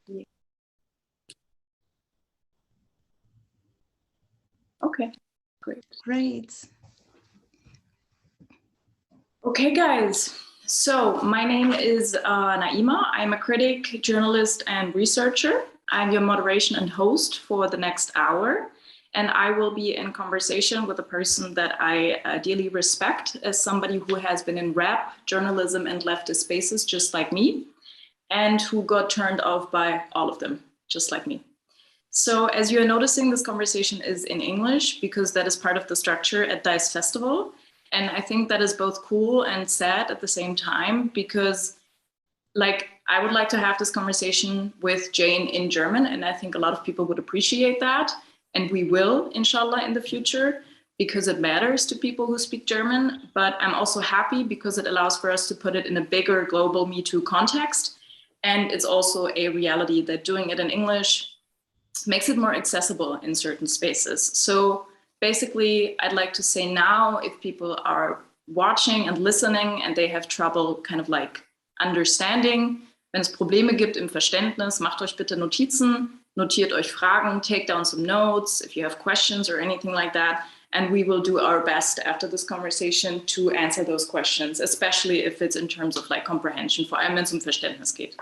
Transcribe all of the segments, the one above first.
Yeah. Okay, great. Great. Okay, guys. So my name is Naima. I'm a critic, journalist, and researcher. I'm your moderation and host for the next hour. And I will be in conversation with a person that I dearly respect as somebody who has been in rap, journalism, and leftist spaces just like me, and who got turned off by all of them, just like me. So as you're noticing, this conversation is in English because that is part of the structure at DICE Festival. And I think that is both cool and sad at the same time, because I would like to have this conversation with Jane in German, and I think a lot of people would appreciate that. And we will, inshallah, in the future, because it matters to people who speak German. But I'm also happy because it allows for us to put it in a bigger global Me Too context. And it's also a reality that doing it in English makes it more accessible in certain spaces. So basically, I'd like to say now, if people are watching and listening and they have trouble kind of like understanding, wenn es Probleme gibt im Verständnis, macht euch bitte Notizen, notiert euch Fragen, take down some notes if you have questions or anything like that. And we will do our best after this conversation to answer those questions, especially if it's in terms of like comprehension, vor allem wenn es Verständnis geht.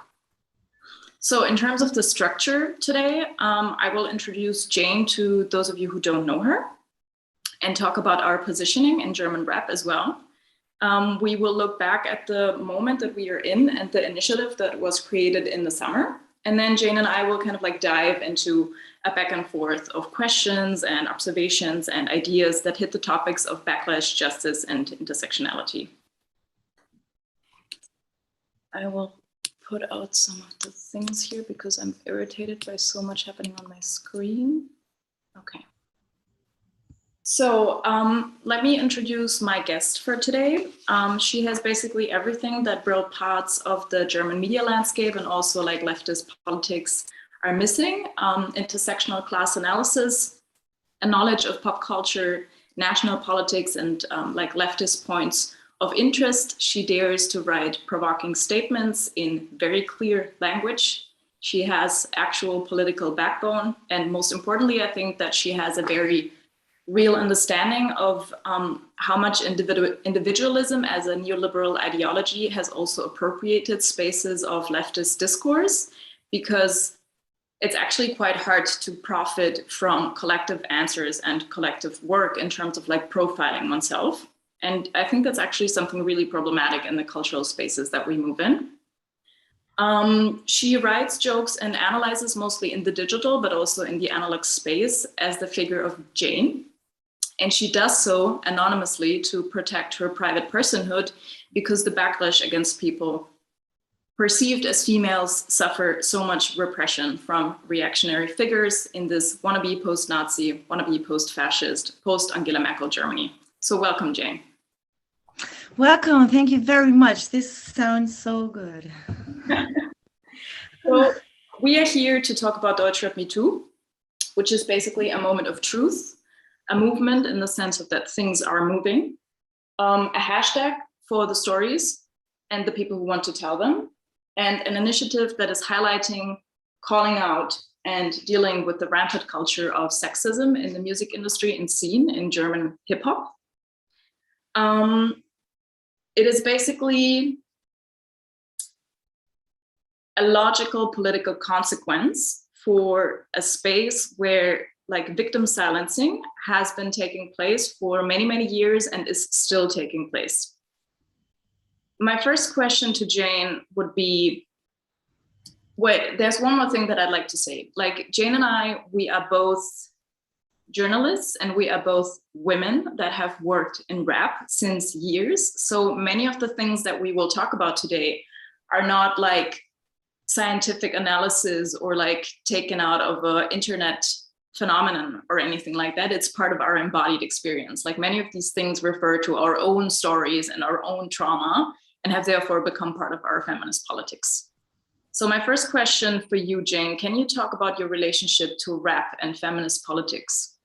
So in terms of the structure today, I will introduce Jane to those of you who don't know her and talk about our positioning in German rap as well. We will look back at the moment that we are in and the initiative that was created in the summer. And then Jane and I will kind of like dive into a back and forth of questions and observations and ideas that hit the topics of backlash, justice, and intersectionality. I will put out some of the things here because I'm irritated by so much happening on my screen. Okay. So let me introduce my guest for today. She has basically everything that broad parts of the German media landscape and also like leftist politics are missing. Intersectional class analysis, a knowledge of pop culture, national politics, and like leftist points of interest. She dares to write provoking statements in very clear language. She has actual political backbone. And most importantly, I think that she has a very real understanding of how much individualism as a neoliberal ideology has also appropriated spaces of leftist discourse, because it's actually quite hard to profit from collective answers and collective work in terms of like profiling oneself. And I think that's actually something really problematic in the cultural spaces that we move in. She writes jokes and analyzes mostly in the digital, but also in the analog space as the figure of Jane. And she does so anonymously to protect her private personhood, because the backlash against people perceived as females suffer so much repression from reactionary figures in this wannabe post-Nazi, wannabe post-fascist, post-Angela Merkel Germany. So welcome, Jane. Welcome, thank you very much. This sounds so good. So we are here to talk about DeutschRapMeT, which is basically a moment of truth, a movement in the sense of that things are moving, a hashtag for the stories and the people who want to tell them, and an initiative that is highlighting, calling out, and dealing with the rampant culture of sexism in the music industry and scene in German hip hop. It is basically a logical political consequence for a space where like victim silencing has been taking place for many, many years and is still taking place. My first question to Jane would be, wait, there's one more thing that I'd like to say. Like Jane and I, we are both journalists and we are both women that have worked in rap since years. So many of the things that we will talk about today are not like scientific analysis or like taken out of an internet phenomenon or anything like that. It's part of our embodied experience. Like many of these things refer to our own stories and our own trauma and have therefore become part of our feminist politics. So my first question for you, Jane, can you talk about your relationship to rap and feminist politics?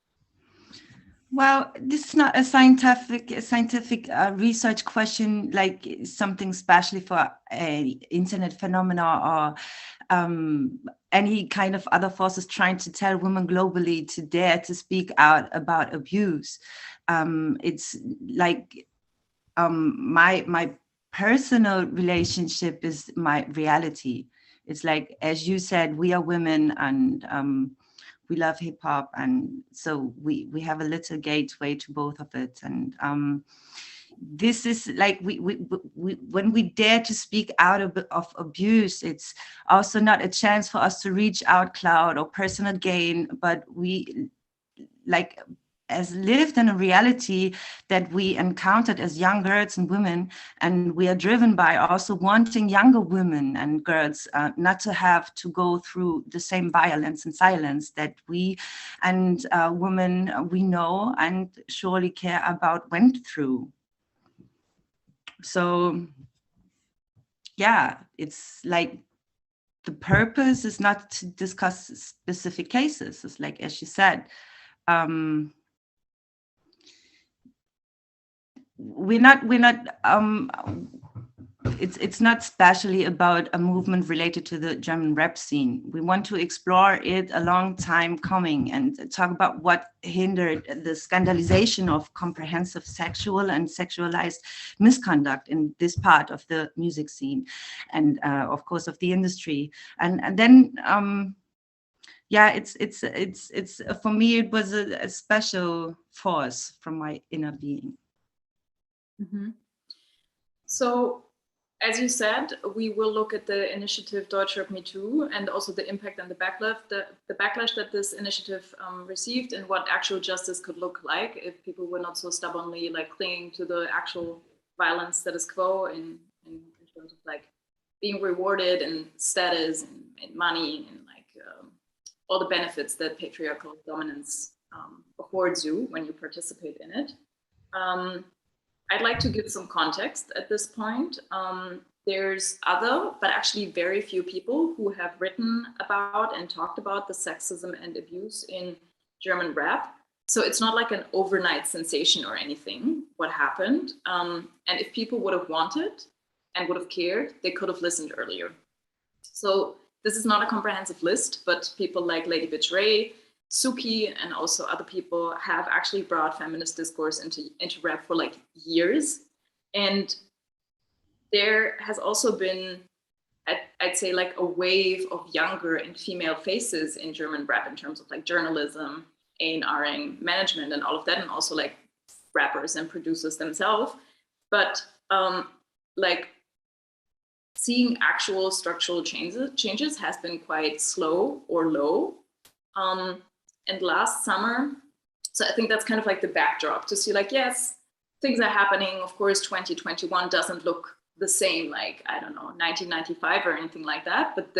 Well, this is not a scientific research question, like something especially for a internet phenomena or any kind of other forces trying to tell women globally to dare to speak out about abuse. It's like my personal relationship is my reality. It's like, as you said, we are women, and we love hip hop, and so we have a little gateway to both of it. And this is like we when we dare to speak out of abuse, it's also not a chance for us to reach out cloud or personal gain, but we like as lived in a reality that we encountered as young girls and women, and we are driven by also wanting younger women and girls not to have to go through the same violence and silence that we and women we know and surely care about went through. So yeah, it's like the purpose is not to discuss specific cases. It's like, as you said, we're not it's not specially about a movement related to the German rap scene. We want to explore it a long time coming and talk about what hindered the scandalization of comprehensive sexual and sexualized misconduct in this part of the music scene and of course of the industry. And then yeah, it's for me, it was a special force from my inner being. Mm-hmm. So, as you said, we will look at the initiative DeutschRapMeT and also the impact and the backlash that this initiative received, and what actual justice could look like if people were not so stubbornly like clinging to the actual violence status quo in terms of like being rewarded and status and money and like all the benefits that patriarchal dominance affords you when you participate in it. I'd like to give some context at this point. There's other, but actually very few people who have written about and talked about the sexism and abuse in German rap. So it's not like an overnight sensation or anything, what happened. And if people would have wanted and would have cared, they could have listened earlier. So this is not a comprehensive list, but people like Lady Bitch Ray, Suki, and also other people have actually brought feminist discourse into rap for like years. And there has also been, I'd say, like a wave of younger and female faces in German rap in terms of like journalism, A&Ring, management, and all of that, and also like rappers and producers themselves. But like seeing actual structural changes has been quite slow or low. And last summer, so I think that's kind of like the backdrop to see like, yes, things are happening. Of course, 2021 doesn't look the same like, I don't know, 1995 or anything like that, but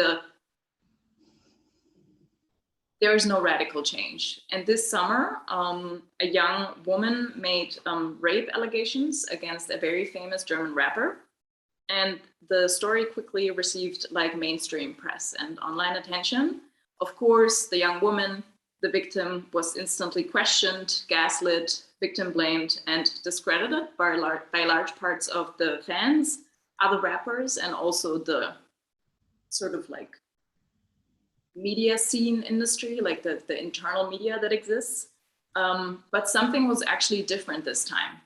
there is no radical change. And this summer, a young woman made rape allegations against a very famous German rapper. And the story quickly received like mainstream press and online attention. Of course, the young woman, the victim, was instantly questioned, gaslit, victim blamed, and discredited by large parts of the fans, other rappers, and also the sort of like media scene industry, like the internal media that exists. But something was actually different this time.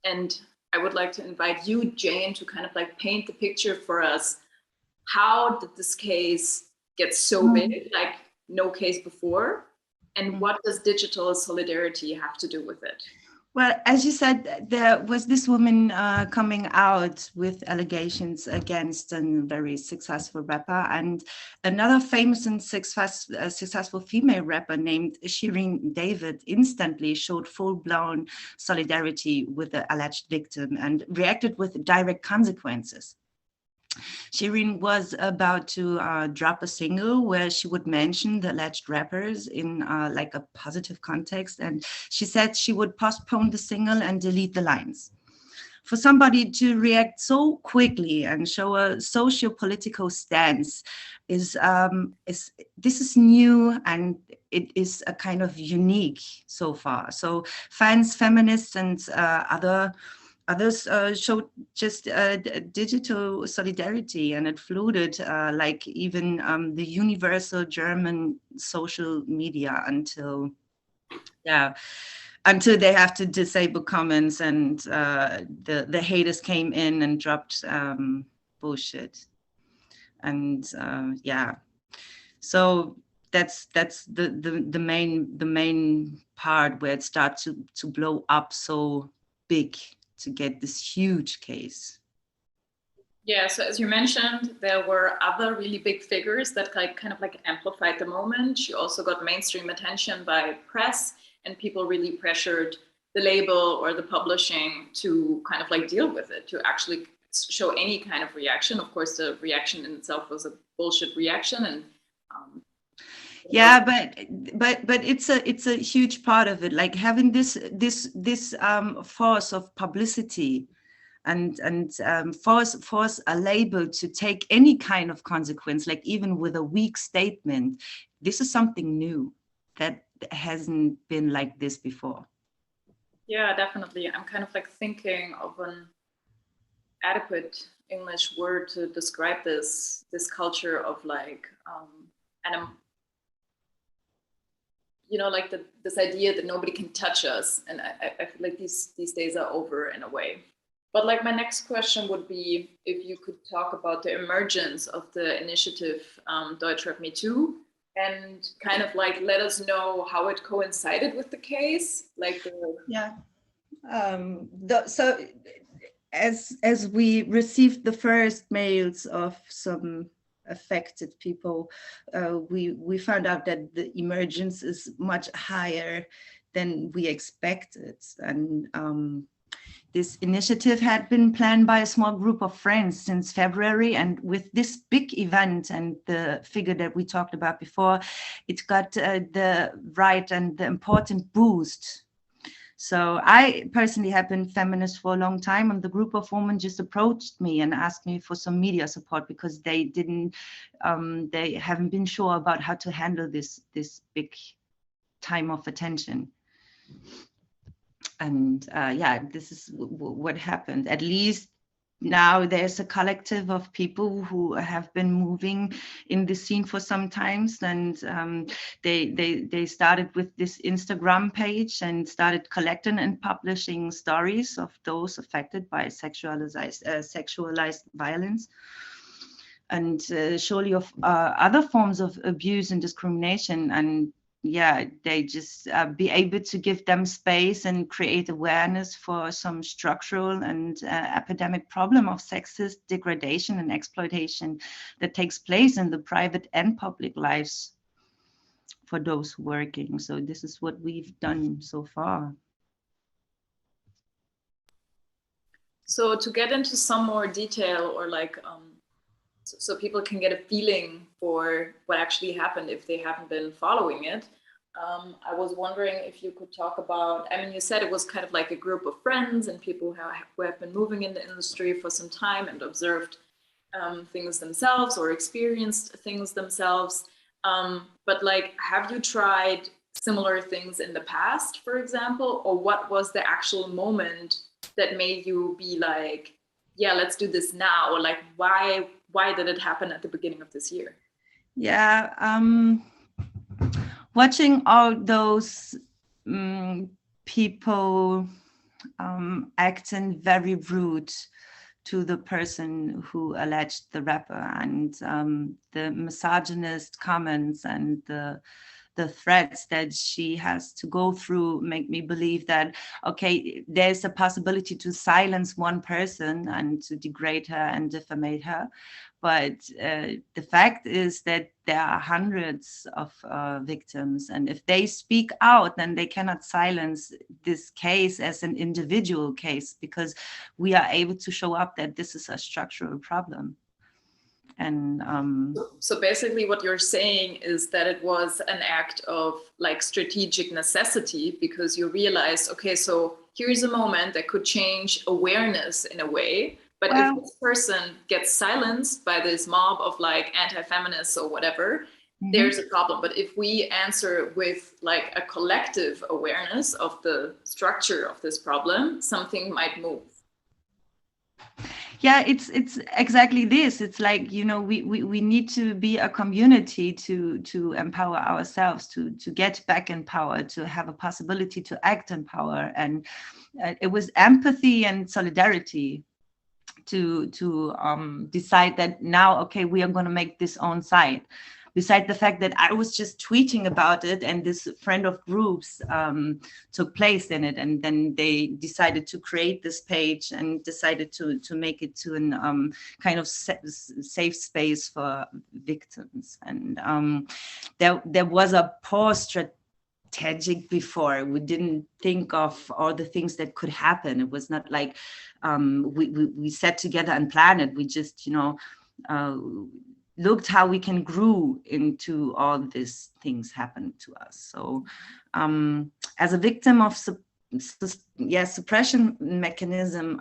And I would like to invite you, Jane, to kind of like paint the picture for us. How did this case get so big, like no case before? And what does digital solidarity have to do with it? Well, as you said, there was this woman coming out with allegations against a very successful rapper, and another famous and successful female rapper named Shirin David instantly showed full-blown solidarity with the alleged victim and reacted with direct consequences. Shirin was about to drop a single where she would mention the alleged rappers in like a positive context, and she said she would postpone the single and delete the lines. for somebody to react so quickly and show a socio-political stance is this is new, and it is a kind of unique so far. So fans, feminists, and others showed just digital solidarity, and it floated like even the universal German social media until they have to disable comments, and the haters came in and dropped bullshit. And so that's the main part where it starts to blow up so big, to get this huge case. Yeah, so as you mentioned, there were other really big figures that kind of amplified the moment. She also got mainstream attention by press, and people really pressured the label or the publishing to kind of deal with it, to actually show any kind of reaction. Of course, the reaction in itself was a bullshit reaction, and yeah, but it's a huge part of it, like having this force of publicity and force a label to take any kind of consequence, like even with a weak statement. This is something new that hasn't been like this before. Yeah, definitely. I'm kind of thinking of an adequate English word to describe this culture of this idea that nobody can touch us, and I feel like these days are over in a way. But my next question would be if you could talk about the emergence of the initiative DeutschRapMeT, and kind of let us know how it coincided with the case, so as we received the first mails of some affected people, we found out that the emergence is much higher than we expected. And this initiative had been planned by a small group of friends since February, and with this big event and the figure that we talked about before, it got the right and the important boost. So I personally have been feminist for a long time, and the group of women just approached me and asked me for some media support because they haven't been sure about how to handle this big time of attention. And this is what happened. At least now there's a collective of people who have been moving in the scene for some times, and they started with this Instagram page and started collecting and publishing stories of those affected by sexualized violence, and surely of other forms of abuse and discrimination. And they just be able to give them space and create awareness for some structural and epidemic problem of sexist degradation and exploitation that takes place in the private and public lives for those working. So this is what we've done so far. So to get into some more detail, or so people can get a feeling for what actually happened if they haven't been following it. I was wondering if you could talk about, you said it was kind of like a group of friends and people who have been moving in the industry for some time and observed things themselves or experienced things themselves. But have you tried similar things in the past, for example, or what was the actual moment that made you be yeah, let's do this now? Or why did it happen at the beginning of this year? Watching all those people acting very rude to the person who alleged the rapper, and the misogynist comments and the threats that she has to go through make me believe that, okay, there's a possibility to silence one person and to degrade her and defamate her. But the fact is that there are hundreds of victims, and if they speak out, then they cannot silence this case as an individual case, because we are able to show up that this is a structural problem. And so basically what you're saying is that it was an act of strategic necessity, because you realized, okay, so here's a moment that could change awareness in a way. But if this person gets silenced by this mob of like anti-feminists or whatever, there's a problem. But if we answer with like a collective awareness of the structure of this problem, something might move. Yeah, it's exactly this. It's like, you know, we need to be a community to empower ourselves, to get back in power, to have a possibility to act in power. And it was empathy and solidarity to decide that now, okay, we are going to make this own site. Beside the fact that I was just tweeting about it and this friend of groups took place in it, and then they decided to create this page and decided to make it to an kind of safe space for victims. And there was a poor strategic before. We didn't think of all the things that could happen. It was not like we sat together and planned it. We just, you know, looked how we can grow into all these things happen to us. So as a victim of suppression mechanism,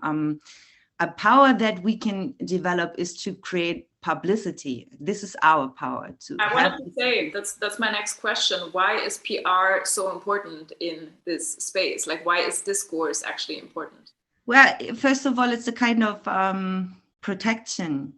a power that we can develop is to create publicity. This is our power. I wanted to say, that's my next question. Why is PR so important in this space? Like, why is discourse actually important? Well, first of all, it's a kind of protection.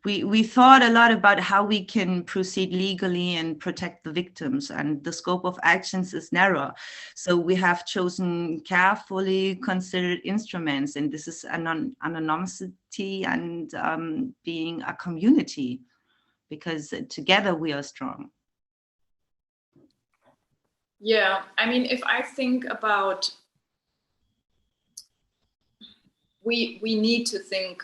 We thought a lot about how we can proceed legally and protect the victims, and the scope of actions is narrow. So we have chosen carefully considered instruments, and this is anonymity and being a community, because together we are strong. Yeah, I mean, if I think about, we need to think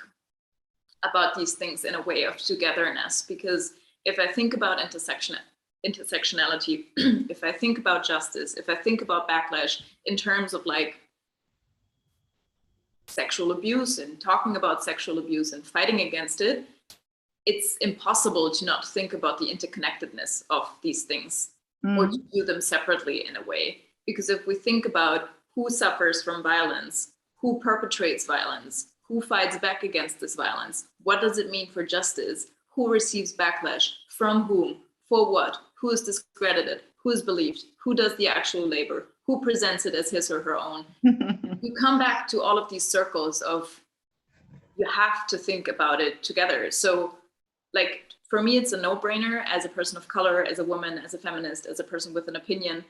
about these things in a way of togetherness, because if I think about intersectionality, if I think about justice, if I think about backlash in terms of like sexual abuse and talking about sexual abuse and fighting against it, it's impossible to not think about the interconnectedness of these things or to view them separately in a way. Because if we think about who suffers from violence, who perpetrates violence, who fights back against this violence? What does it mean for justice? Who receives backlash? From whom? For what? Who is discredited? Who is believed? Who does the actual labor? Who presents it as his or her own? You come back to all of these circles of, you have to think about it together. So like, for me, it's a no-brainer as a person of color, as a woman, as a feminist, as a person with an opinion.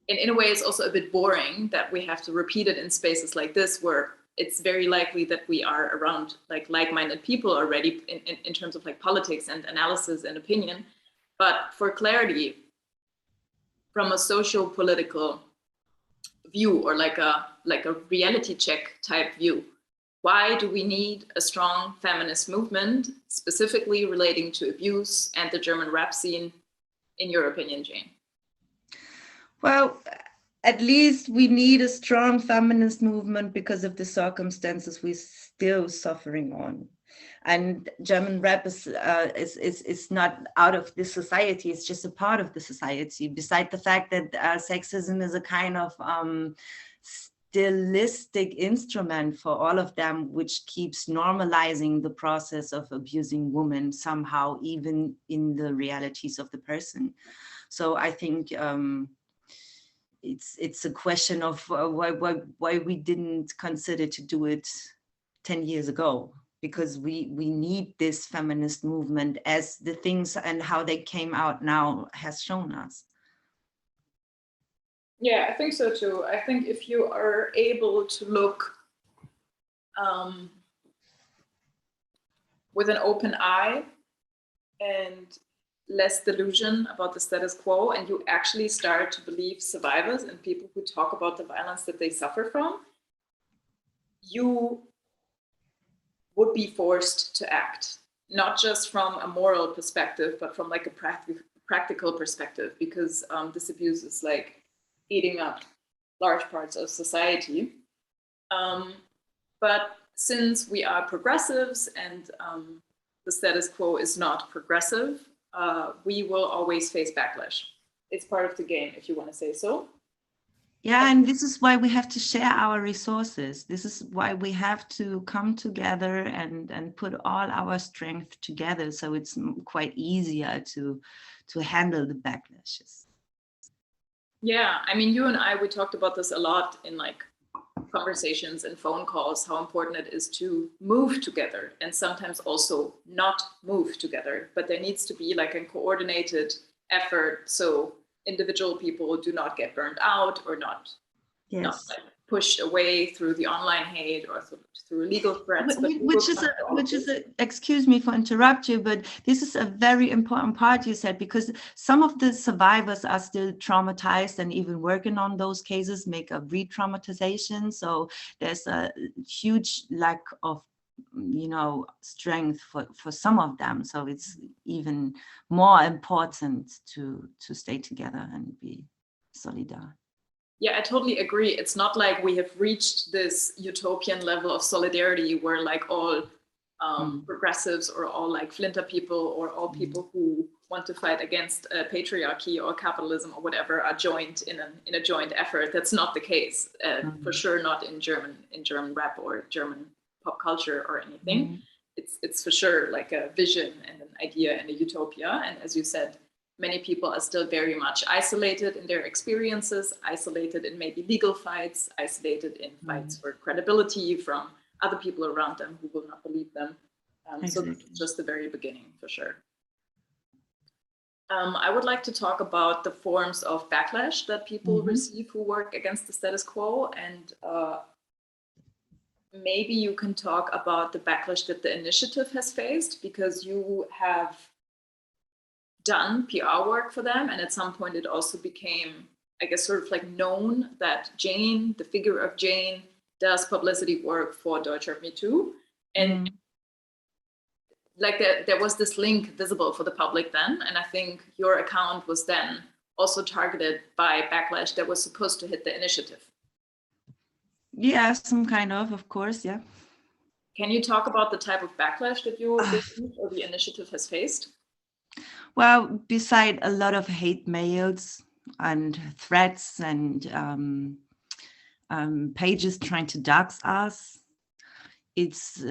And in a way, it's also a bit boring that we have to repeat it in spaces like this, where it's very likely that we are around like-minded people already in terms of like politics and analysis and opinion. But for clarity, from a social-political view, or like a reality check type view, why do we need a strong feminist movement, specifically relating to abuse and the German rap scene, in your opinion, Jane? Well, at least we need a strong feminist movement because of the circumstances we're still suffering on. And German rap is not out of this society, it's just a part of the society. Beside the fact that sexism is a kind of stylistic instrument for all of them, which keeps normalizing the process of abusing women somehow, even in the realities of the person. So I think it's a question of why we didn't consider to do it 10 years ago, because we need this feminist movement, as the things and how they came out now has shown us. Yeah, I think so too. I think if you are able to look with an open eye and less delusion about the status quo, and you actually start to believe survivors and people who talk about the violence that they suffer from, you would be forced to act, not just from a moral perspective, but from like a practical perspective, because this abuse is like eating up large parts of society. But since we are progressives and the status quo is not progressive, we will always face backlash. It's part of the game, if you want to say so. Yeah, and this is why we have to share our resources. This is why we have to come together and put all our strength together, so it's quite easier to handle the backlashes. Yeah, I mean, you and I, we talked about this a lot in like conversations and phone calls, how important it is to move together and sometimes also not move together. But there needs to be like a coordinated effort so individual people do not get burned out or not like pushed away through the online hate or through legal threats. Which is a, excuse me for interrupt you, but this is a very important part you said, because some of the survivors are still traumatized and even working on those cases make a re-traumatization. So there's a huge lack of, you know, strength for some of them. So it's even more important to stay together and be solidar. Yeah, I totally agree. It's not like we have reached this utopian level of solidarity where like all progressives or all like Flinter people or all people who want to fight against patriarchy or capitalism or whatever are joined in a joint effort. That's not the case. For sure not in German rap or German pop culture or anything. It's for sure like a vision and an idea and a utopia. And as you said, many people are still very much isolated in their experiences, isolated in maybe legal fights, isolated in fights for credibility from other people around them who will not believe them. So just the very beginning, for sure. I would like to talk about the forms of backlash that people receive who work against the status quo. And maybe you can talk about the backlash that the initiative has faced, because you have done PR work for them, and at some point it also became, I guess, sort of like known that Jane, the figure of Jane, does publicity work for DeutschRapMeT, and like there was this link visible for the public then, and I think your account was then also targeted by backlash that was supposed to hit the initiative. Yeah, some kind of course, yeah. Can you talk about the type of backlash that you or the initiative has faced? Well, beside a lot of hate mails and threats and pages trying to dox us, it's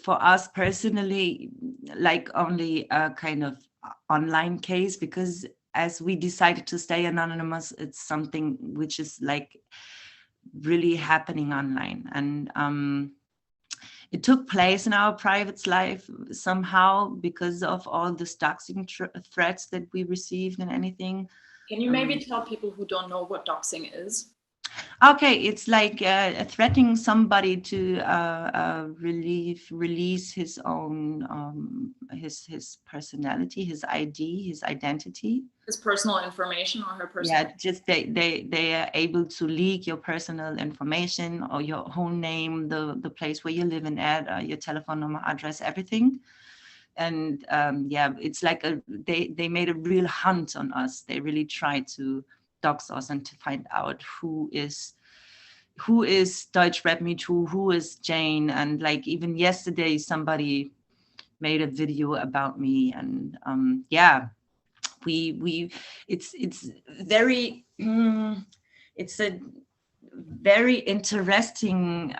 for us personally like only a kind of online case, because as we decided to stay anonymous, it's something which is like really happening online. And it took place in our private life somehow because of all the doxing threats that we received and anything. Can you maybe tell people who don't know what doxing is? Okay, it's like threatening somebody to release his own his personality, his ID, his identity. His personal information or her personal. Yeah, just they are able to leak your personal information or your whole name, the place where you live in at, your telephone number, address, everything. And yeah, it's like they made a real hunt on us. They really tried to dox us and to find out who is DeutschRapMeT, who is Jane. And like even yesterday somebody made a video about me, and yeah, it's very it's a very interesting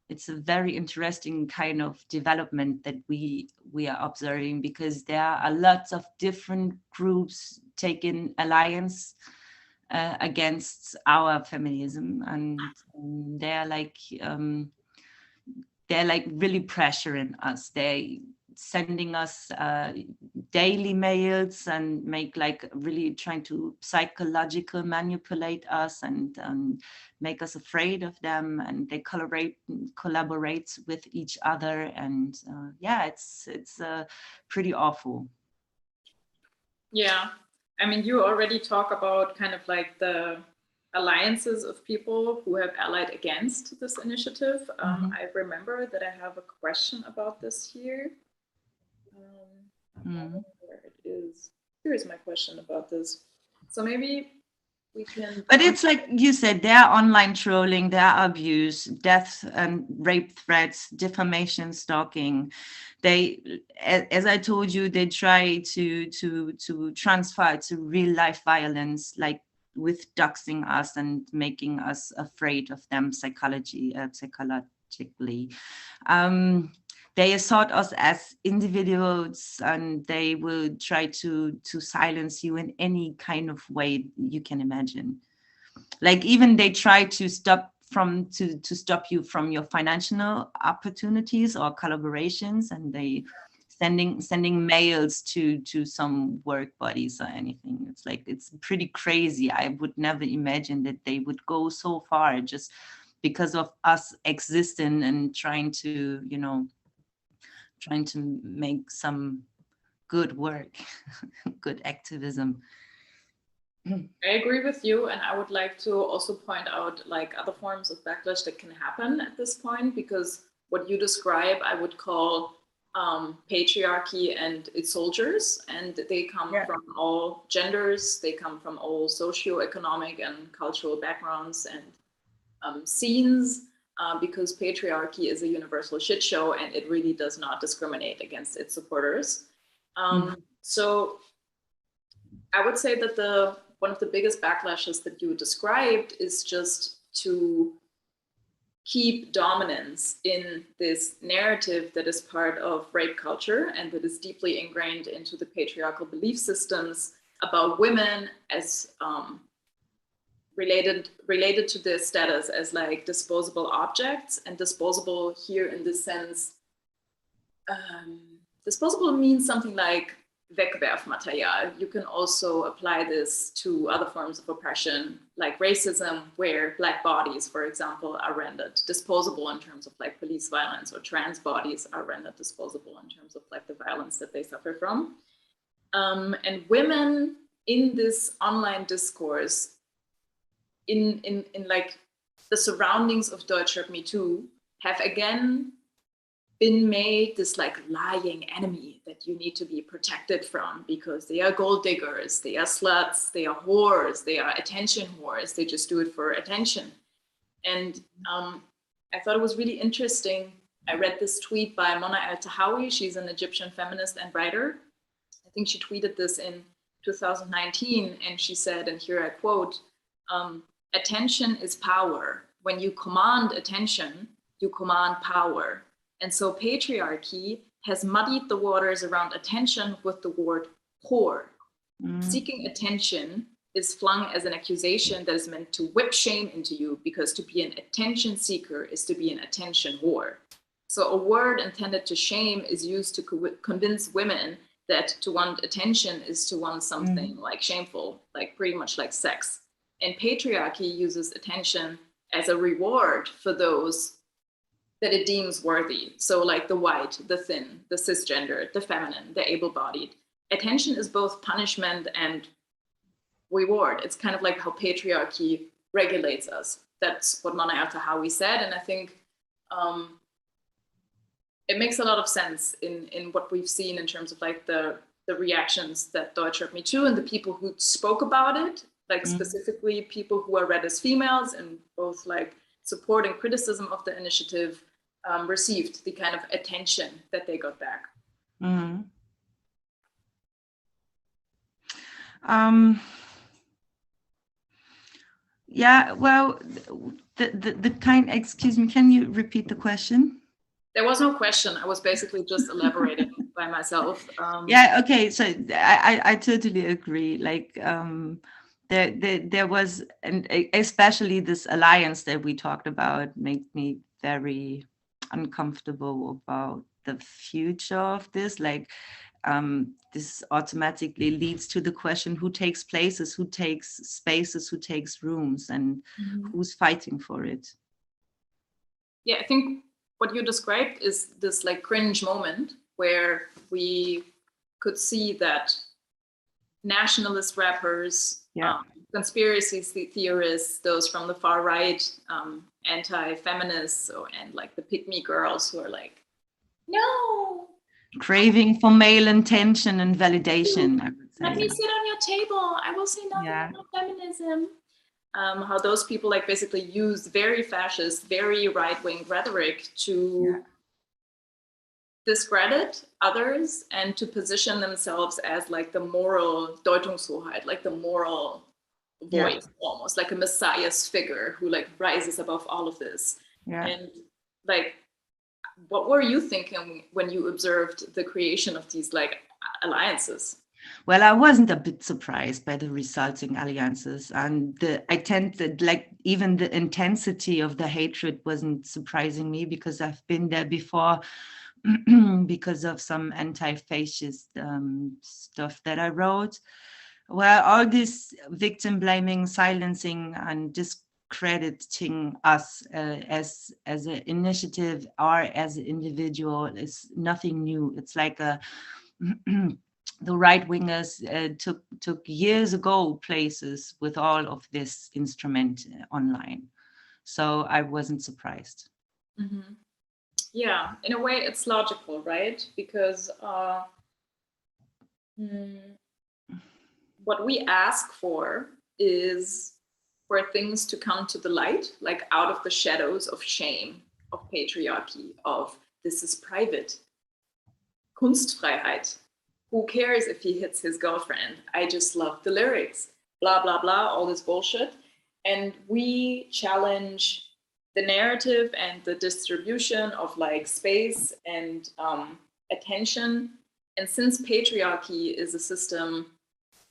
it's a very interesting kind of development that we are observing, because there are lots of different groups taking alliance against our feminism, and they're like really pressuring us. They sending us daily mails and make like really trying to psychological manipulate us and make us afraid of them, and they collaborate with each other, and yeah, it's pretty awful. Yeah, I mean, you already talk about kind of like the alliances of people who have allied against this initiative. I remember that I have a question about this here. Where it is. Here is my question about this. So maybe we can. But it's like you said, there are online trolling, there are abuse, death and rape threats, defamation, stalking. They, as I told you, they try to transfer it to real life violence, like with doxing us and making us afraid of them psychologically. They assert us as individuals, and they will try to silence you in any kind of way you can imagine. Like even they try to stop you from your financial opportunities or collaborations, and they sending mails to some work bodies or anything. It's like, it's pretty crazy. I would never imagine that they would go so far just because of us existing and trying to make some good work, good activism. I agree with you, and I would like to also point out like other forms of backlash that can happen at this point, because what you describe I would call patriarchy and its soldiers, and they come from all genders, they come from all socioeconomic and cultural backgrounds and scenes, because patriarchy is a universal shit show and it really does not discriminate against its supporters. So I would say that one of the biggest backlashes that you described is just to keep dominance in this narrative that is part of rape culture and that is deeply ingrained into the patriarchal belief systems about women as related to their status as like disposable objects. And disposable here in this sense, disposable means something like Wegwerfmaterial. You can also apply this to other forms of oppression, like racism, where Black bodies, for example, are rendered disposable in terms of like police violence, or trans bodies are rendered disposable in terms of like the violence that they suffer from. And women in this online discourse, in like the surroundings of DeutschRapMeT, have again been made this like lying enemy that you need to be protected from, because they are gold diggers, they are sluts, they are whores, they are attention whores, they just do it for attention. And I thought it was really interesting. I read this tweet by Mona El-Tahawi. She's an Egyptian feminist and writer. I think she tweeted this in 2019, and she said, and here I quote, attention is power. When you command attention, you command power. And so patriarchy has muddied the waters around attention with the word whore. Seeking attention is flung as an accusation that is meant to whip shame into you, because to be an attention seeker is to be an attention whore. So a word intended to shame is used to convince women that to want attention is to want something like shameful, like pretty much like sex. And patriarchy uses attention as a reward for those that it deems worthy. So like the white, the thin, the cisgender, the feminine, the able-bodied. Attention is both punishment and reward. It's kind of like how patriarchy regulates us. That's what Mona El-Tahawi said. And I think it makes a lot of sense in what we've seen in terms of like the reactions that DeutschRapMeT and the people who spoke about it, like specifically people who are read as females and both like support and criticism of the initiative, received the kind of attention that they got back. Yeah, well, the kind, excuse me, can you repeat the question? There was no question. I was basically just elaborating by myself. Yeah, okay, so I totally agree. Like there was, and especially this alliance that we talked about made me very uncomfortable about the future of this. Like this automatically leads to the question, who takes places, who takes spaces, who takes rooms, and who's fighting for it? Yeah, I think what you described is this like cringe moment where we could see that nationalist rappers, conspiracy theorists, those from the far right, anti-feminists, and like the pick-me girls who are like, no, craving for male attention and validation, I would say. Let me sit on your table. I will say nothing about feminism. How those people like basically use very fascist, very right-wing rhetoric to discredit others and to position themselves as like the moral Deutungshoheit, like the moral voice, almost like a messiah's figure who like rises above all of this. And like, what were you thinking when you observed the creation of these like alliances? Well, I wasn't a bit surprised by the resulting alliances, and I tend to like even the intensity of the hatred wasn't surprising me because I've been there before because of some anti-fascist stuff that I wrote. Well, all this victim blaming, silencing, and discrediting us as an initiative or as an individual is nothing new. It's like a the right wingers took years ago places with all of this instrument online. So I wasn't surprised. Mm-hmm. Yeah, in a way it's logical, right? Because what we ask for is for things to come to the light, like out of the shadows of shame, of patriarchy, of this is private. Kunstfreiheit. Who cares if he hits his girlfriend? I just love the lyrics. Blah, blah, blah, all this bullshit. And we challenge the narrative and the distribution of like space and attention. And since patriarchy is a system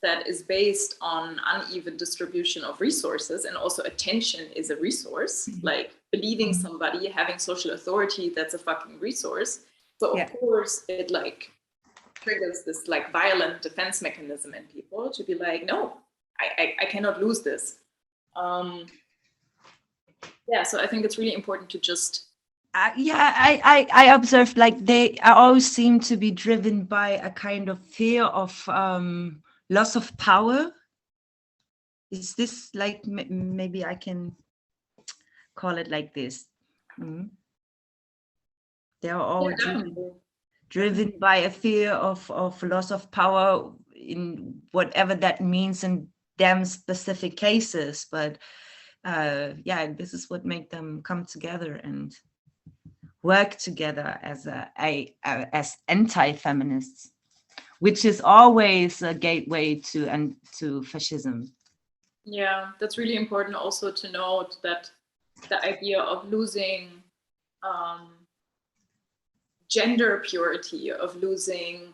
that is based on uneven distribution of resources, and also attention is a resource, like believing somebody, having social authority, that's a fucking resource. So of course it like triggers this like violent defense mechanism in people to be like, no, I cannot lose this. Yeah, so I think it's really important to just I observed like they always seem to be driven by a kind of fear of loss of power. Is this like maybe I can call it like this? They are all driven by a fear of loss of power in whatever that means in them specific cases. But this is what make them come together and work together as as anti-feminists, which is always a gateway to fascism. Yeah, that's really important also to note that the idea of losing gender purity, of losing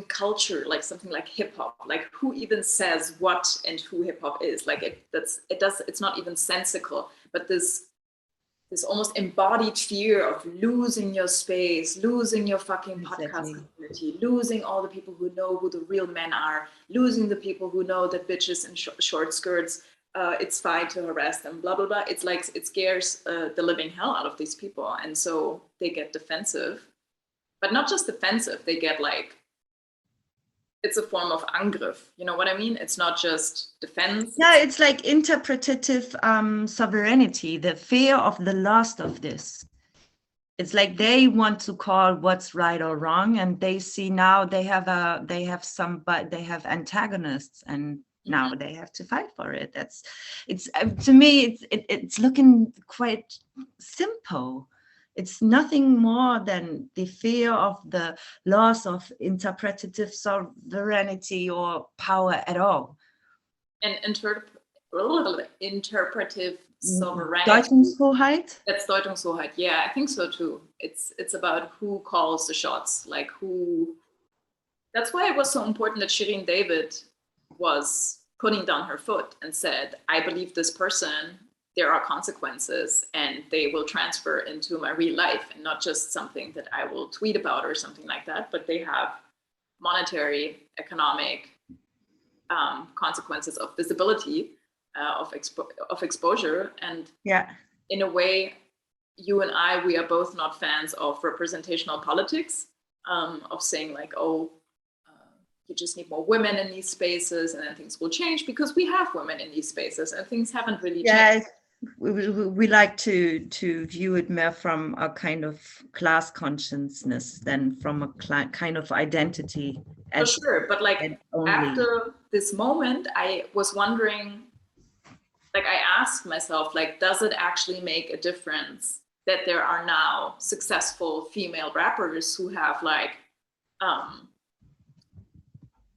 culture, like something like hip hop, like who even says what and who hip hop is? Like it's not even sensical, but this almost embodied fear of losing your space, losing your fucking podcast community, losing all the people who know who the real men are, losing the people who know that bitches in short skirts, it's fine to harass them, blah, blah, blah. It's like, it scares the living hell out of these people. And so they get defensive, but not just defensive, they get like, it's a form of Angriff. You know what I mean? It's not just defense. Yeah, it's like interpretative sovereignty, the fear of the loss of this. It's like they want to call what's right or wrong, and they see now they have antagonists, and now they have to fight for it. It's to me, it's looking quite simple. It's nothing more than the fear of the loss of interpretative sovereignty or power at all. And interpretive sovereignty. Deutungshoheit? That's Deutungshoheit. Yeah, I think so too. It's about who calls the shots, like who. That's why it was so important that Shirin David was putting down her foot and said, I believe this person, there are consequences and they will transfer into my real life, and not just something that I will tweet about or something like that, but they have monetary, economic consequences of visibility, of exposure. And in a way, you and I, we are both not fans of representational politics, of saying like, oh, you just need more women in these spaces and then things will change, because we have women in these spaces and things haven't really changed. We like to view it more from a kind of class consciousness than from a kind of identity. For sure, but like after this moment, I was wondering, like I asked myself, like, does it actually make a difference that there are now successful female rappers who have like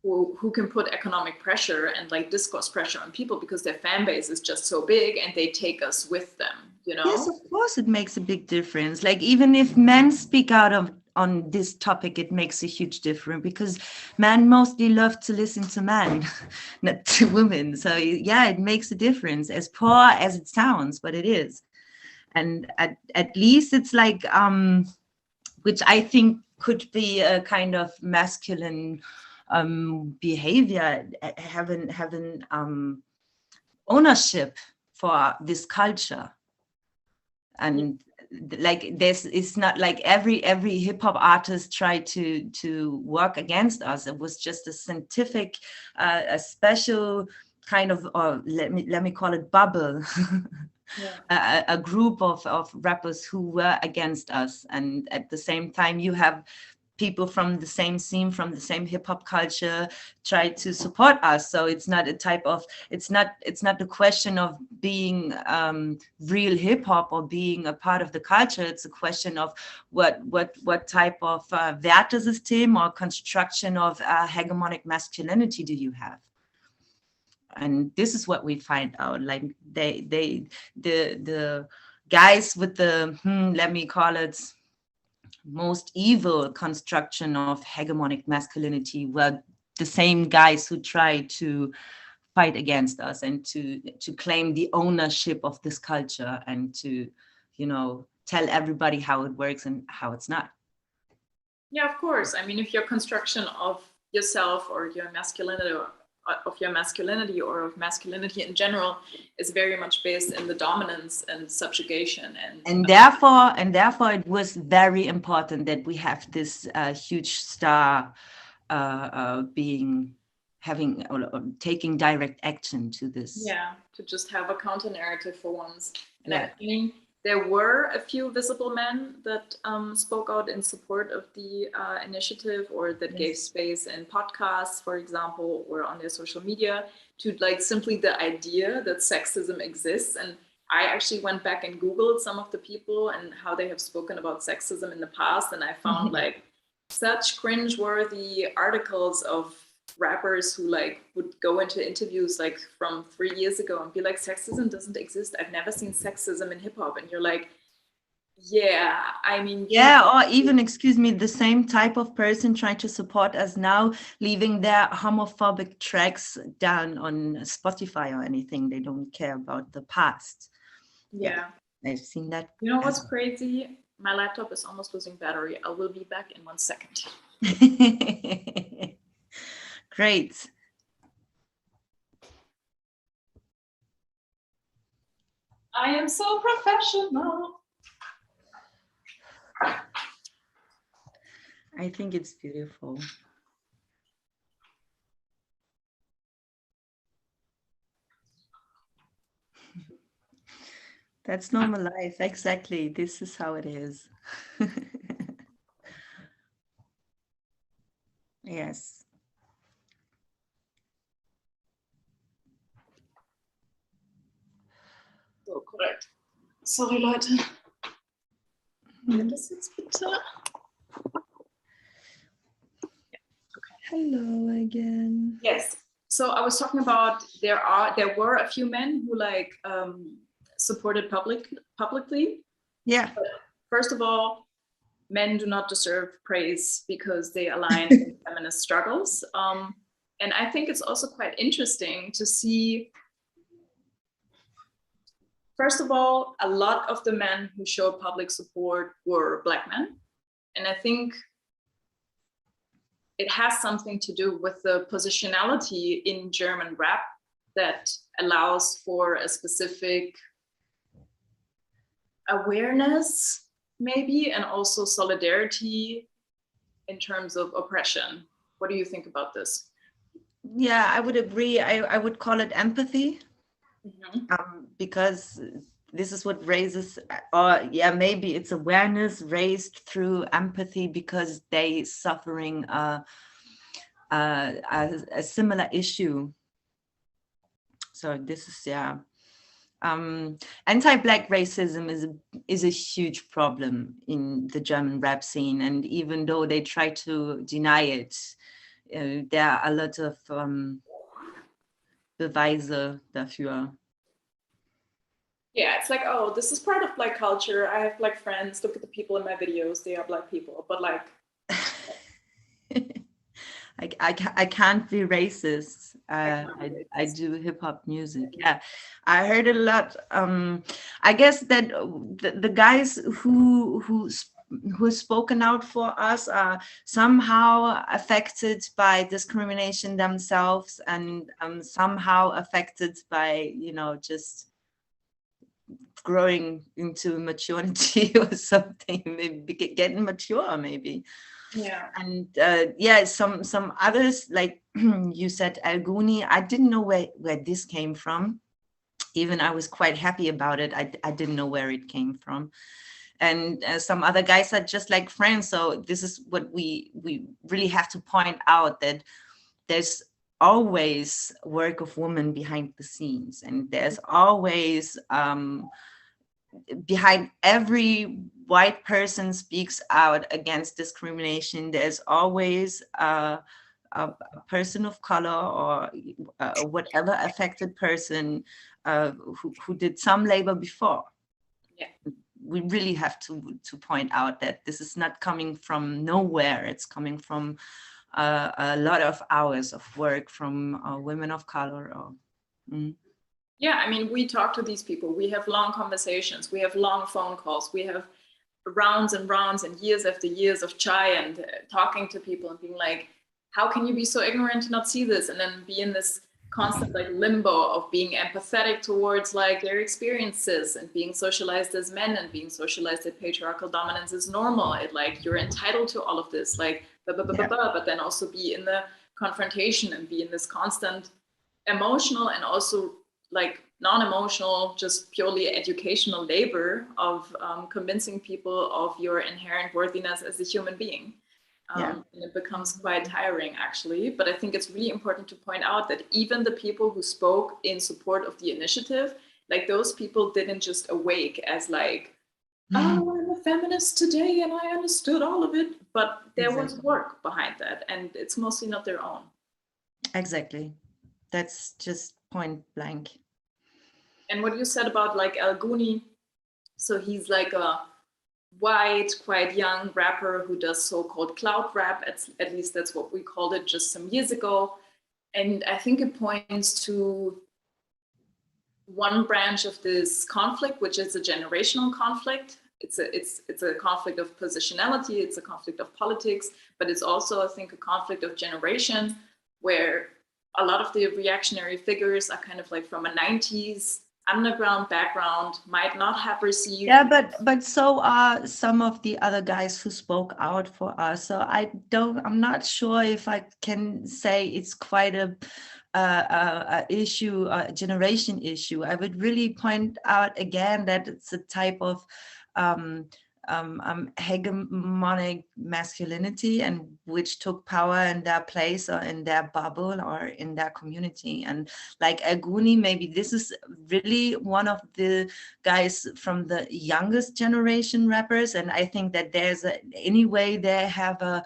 who can put economic pressure and like discourse pressure on people because their fan base is just so big and they take us with them, you know? Yes, of course, it makes a big difference. Like even if men speak out on this topic, it makes a huge difference because men mostly love to listen to men, not to women. So yeah, it makes a difference, as poor as it sounds, but it is. And at least it's like, which I think could be a kind of masculine behavior, having ownership for this culture. And like this, it's not like every hip hop artist tried to work against us. It was just a scientific, a special kind of, or let me call it bubble. Yeah. A group of rappers who were against us, and at the same time you have people from the same scene, from the same hip hop culture, try to support us. So it's not a type of, it's not the question of being real hip hop or being a part of the culture. It's a question of what type of Wertesystem or construction of hegemonic masculinity do you have? And this is what we find out. Like the guys with the let me call it most evil construction of hegemonic masculinity were the same guys who tried to fight against us and to claim the ownership of this culture and to, you know, tell everybody how it works and how it's not. Yeah, of course. I mean, if your construction of yourself or your masculinity or of masculinity in general is very much based in the dominance and subjugation, and therefore it was very important that we have this huge star taking direct action to this. Yeah, to just have a counter narrative for once. And yeah. I mean, there were a few visible men that spoke out in support of the initiative, or that gave space in podcasts, for example, or on their social media to like simply the idea that sexism exists. And I actually went back and Googled some of the people and how they have spoken about sexism in the past. And I found like such cringeworthy articles of rappers who like would go into interviews like from 3 years ago and be like, sexism doesn't exist. I've never seen sexism in hip hop. And you're like, yeah, I mean, yeah, or even, excuse me, the same type of person trying to support us now, leaving their homophobic tracks down on Spotify or anything. They don't care about the past. Yeah, I've seen that. You know what's crazy? My laptop is almost losing battery. I will be back in 1 second. Great. I am so professional. I think it's beautiful. That's normal life. Exactly. This is how it is. Yes. So korrekt. Sorry, Leute. Ja, das jetzt bitte. Hello again. Yes. So I was talking about there were a few men who like supported publicly. Yeah. But first of all, men do not deserve praise because they align with feminist struggles. And I think it's also quite interesting to see. First of all, a lot of the men who showed public support were Black men. And I think it has something to do with the positionality in German rap that allows for a specific awareness, maybe, and also solidarity in terms of oppression. What do you think about this? Yeah, I would agree. I would call it empathy. Because this is what raises, or yeah, maybe it's awareness raised through empathy because they suffering a similar issue. So this is, yeah. Anti-Black racism is a huge problem in the German rap scene, and even though they try to deny it, there are a lot of Beweise dafür. Yeah, it's like, oh, this is part of Black culture. I have Black friends. Look at the people in my videos. They are Black people. But like, I can't be racist. I do hip hop music. Yeah, I heard a lot. I guess that the guys who spoken out for us are somehow affected by discrimination themselves, and somehow affected by, you know, just growing into maturity or something, maybe getting mature, maybe. yeah. And yeah, some others, like you said, Alguni, I didn't know where this came from. Even I was quite happy about it. I didn't know where it came from. And some other guys are just like friends. So this is what we really have to point out, that there's always work of women behind the scenes, and there's always behind every white person speaks out against discrimination, there's always a person of color or whatever affected person who did some labor before. Yeah. We really have to point out that this is not coming from nowhere. It's coming from a lot of hours of work from women of color. Yeah, I mean, we talk to these people. We have long conversations. We have long phone calls. We have rounds and rounds and years after years of chai and talking to people and being like, how can you be so ignorant to not see this? And then be in this constant like limbo of being empathetic towards like their experiences and being socialized as men and being socialized that patriarchal dominance is normal. It like, you're entitled to all of this, like, but then also be in the confrontation and be in this constant emotional and also like non-emotional, just purely educational labor of convincing people of your inherent worthiness as a human being. And it becomes quite tiring, actually. But I think it's really important to point out that even the people who spoke in support of the initiative, like those people didn't just awake as like, oh, I'm a feminist today and I understood all of it. But there was work behind that, and it's mostly not their own. Exactly. That's just point blank. And what you said about like Alguni, so he's like a white, quite young rapper who does so-called cloud rap. At least that's what we called it just some years ago. And I think it points to one branch of this conflict, which is a generational conflict. It's a conflict of positionality, it's a conflict of politics, but it's also, I think, a conflict of generation, where a lot of the reactionary figures are kind of like from a 90s underground background, might not have received. Yeah, but so are some of the other guys who spoke out for us. So I'm not sure if I can say it's quite a issue, a generation issue. I would really point out again that it's a type of hegemonic masculinity, and which took power in their place or in their bubble or in their community. And like Aguni, maybe this is really one of the guys from the youngest generation rappers, and I think that anyway they have a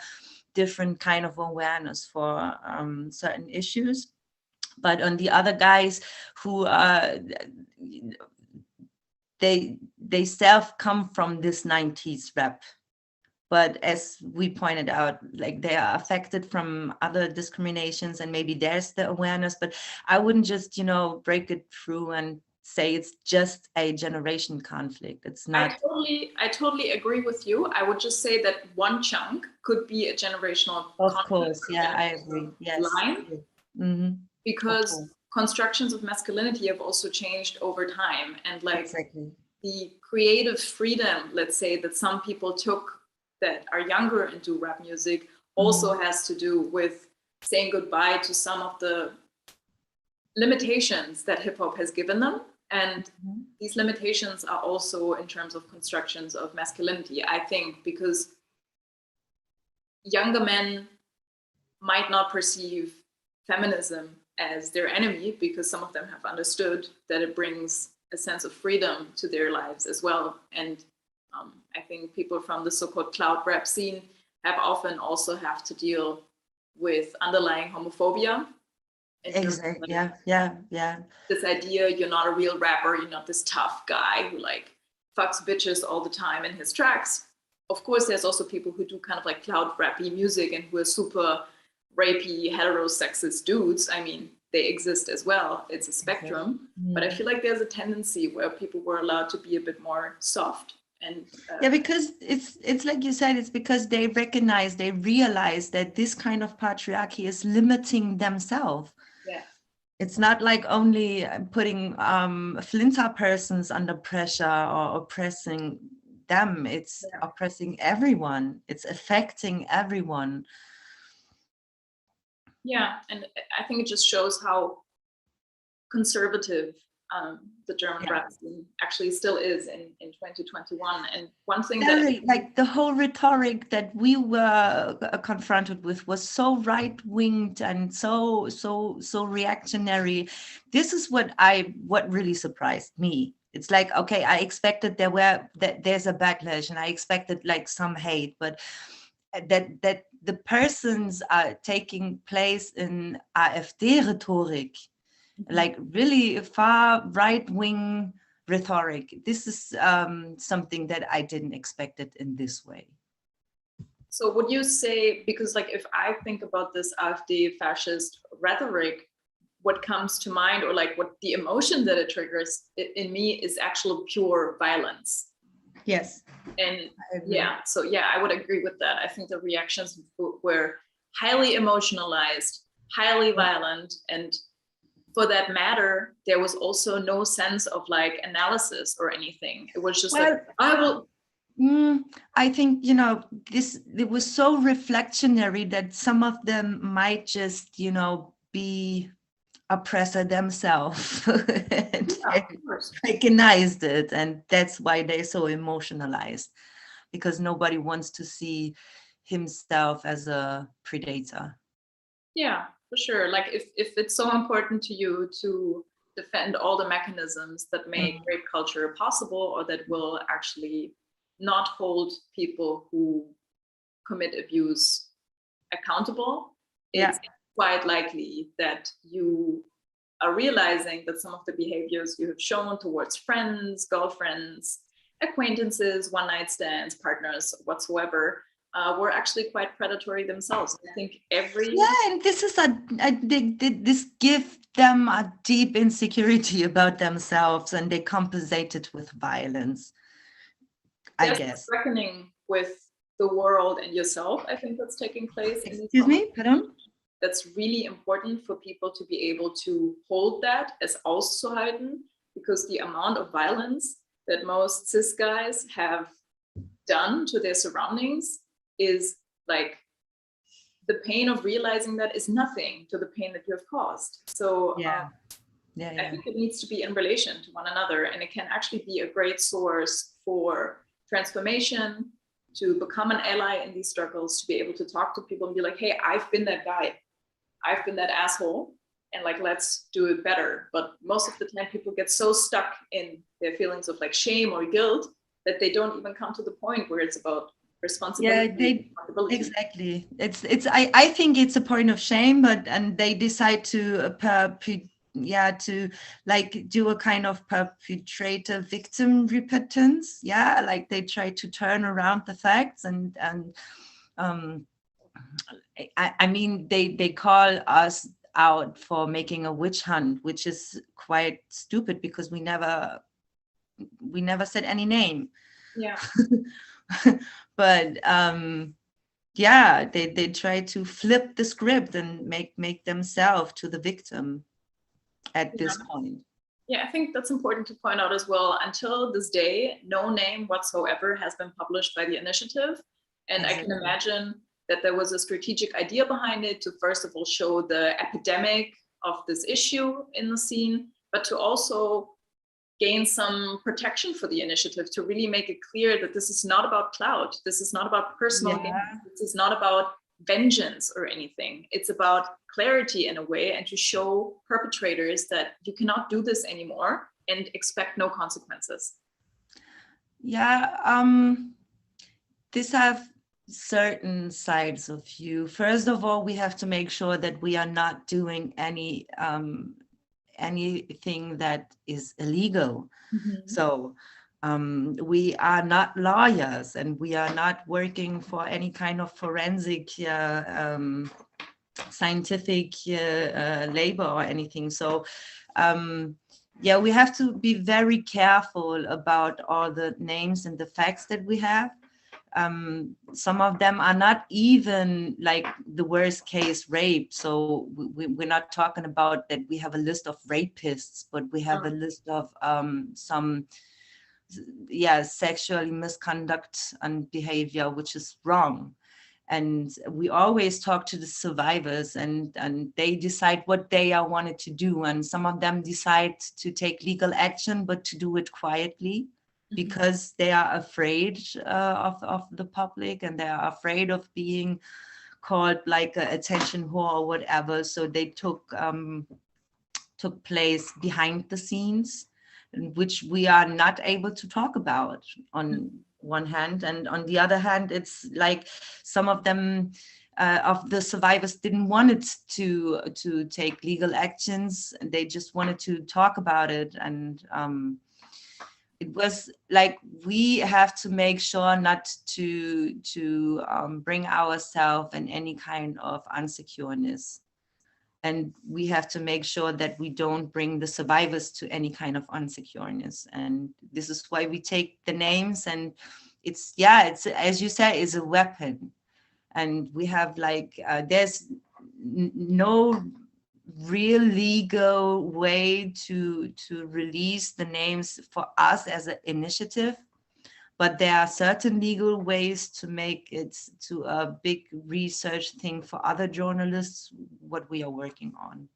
different kind of awareness for certain issues. But on the other guys who they self come from this 90s rap, but as we pointed out, like they are affected from other discriminations, and maybe there's the awareness, but I wouldn't just, break it through and say it's just a generation conflict. It's not. I totally agree with you. I would just say that one chunk could be a generational conflict. Of course, yeah, I agree. Yes. Line. Mm-hmm. Because constructions of masculinity have also changed over time, and like the creative freedom, let's say, that some people took that are younger and do rap music also has to do with saying goodbye to some of the limitations that hip hop has given them. And these limitations are also in terms of constructions of masculinity, I think, because younger men might not perceive feminism as their enemy, because some of them have understood that it brings a sense of freedom to their lives as well. And I think people from the so-called cloud rap scene have often also have to deal with underlying homophobia. Exactly. Yeah. This idea, you're not a real rapper, you're not this tough guy who like fucks bitches all the time in his tracks. Of course, there's also people who do kind of like cloud rappy music and who are super rapey, heterosexist dudes. I mean, they exist as well. It's a spectrum. But I feel like there's a tendency where people were allowed to be a bit more soft. And yeah, because it's like you said, it's because they realize that this kind of patriarchy is limiting themselves. Yeah. It's not like only putting flinter persons under pressure or oppressing them. It's oppressing everyone. It's affecting everyone. Yeah, and I think it just shows how conservative the German rap scene actually still is in 2021. And one thing like the whole rhetoric that we were confronted with was so right-winged and so reactionary. This is what really surprised me. It's like, okay, I expected there's a backlash and I expected like some hate, but that the persons are taking place in AfD rhetoric, like really far right-wing rhetoric. This is something that I didn't expect it in this way. So would you say, because like if I think about this AfD fascist rhetoric, what comes to mind, or like what the emotion that it triggers in me is actual pure violence. Yes. And yeah, so yeah, I would agree with that. I think the reactions were highly emotionalized, highly violent, and for that matter, there was also no sense of like analysis or anything. It was just like, I will. I think, it was so reflectionary that some of them might just, be oppressor themselves and recognized it. And that's why they're so emotionalized, because nobody wants to see himself as a predator. Yeah, for sure. Like if it's so important to you to defend all the mechanisms that make rape culture possible, or that will actually not hold people who commit abuse accountable, it's quite likely that you are realizing that some of the behaviors you have shown towards friends, girlfriends, acquaintances, one-night stands, partners, whatsoever, were actually quite predatory themselves. I think and this is this gives them a deep insecurity about themselves, and they compensate it with violence. I guess reckoning with the world and yourself, I think that's taking place. Excuse me, pardon? That's really important for people to be able to hold that as auszuhalten, because the amount of violence that most cis guys have done to their surroundings is like, the pain of realizing that is nothing to the pain that you have caused. So I think it needs to be in relation to one another, and it can actually be a great source for transformation, to become an ally in these struggles, to be able to talk to people and be like, hey, I've been that guy, I've been that asshole, and like, let's do it better. But most of the time people get so stuck in their feelings of like shame or guilt that they don't even come to the point where it's about responsibility. Exactly. I think it's a point of shame, and they decide to to like do a kind of perpetrator victim repentance. Yeah, like they try to turn around the facts, and I mean they call us out for making a witch hunt, which is quite stupid because we never said any name. Yeah. But they try to flip the script and make themselves to the victim at this point. Yeah, I think that's important to point out as well. Until this day, no name whatsoever has been published by the initiative. And I can imagine that there was a strategic idea behind it to, first of all, show the epidemic of this issue in the scene, but to also gain some protection for the initiative, to really make it clear that this is not about clout. This is not about personal gain. This is not about vengeance or anything. It's about clarity in a way, and to show perpetrators that you cannot do this anymore and expect no consequences. Yeah, this have certain sides of you. First of all, we have to make sure that we are not doing anything that is illegal. So we are not lawyers, and we are not working for any kind of forensic scientific labor or anything. So yeah, we have to be very careful about all the names and the facts that we have. Some of them are not even like the worst case rape. So we're not talking about that we have a list of rapists, but we have a list of some sexually misconduct and behavior, which is wrong. And we always talk to the survivors, and they decide what they are wanted to do. And some of them decide to take legal action, but to do it quietly, because they are afraid of the public, and they are afraid of being called like a attention whore or whatever. So they took place behind the scenes, which we are not able to talk about on one hand. And on the other hand, it's like some of them of the survivors didn't want it to take legal actions. They just wanted to talk about it. And it was like, we have to make sure not to bring ourselves in any kind of unsecureness. And we have to make sure that we don't bring the survivors to any kind of unsecureness. And this is why we take the names. And it's as you said, is a weapon. And we have like, there's no real legal way to release the names for us as an initiative. But there are certain legal ways to make it to a big research thing for other journalists, what we are working on.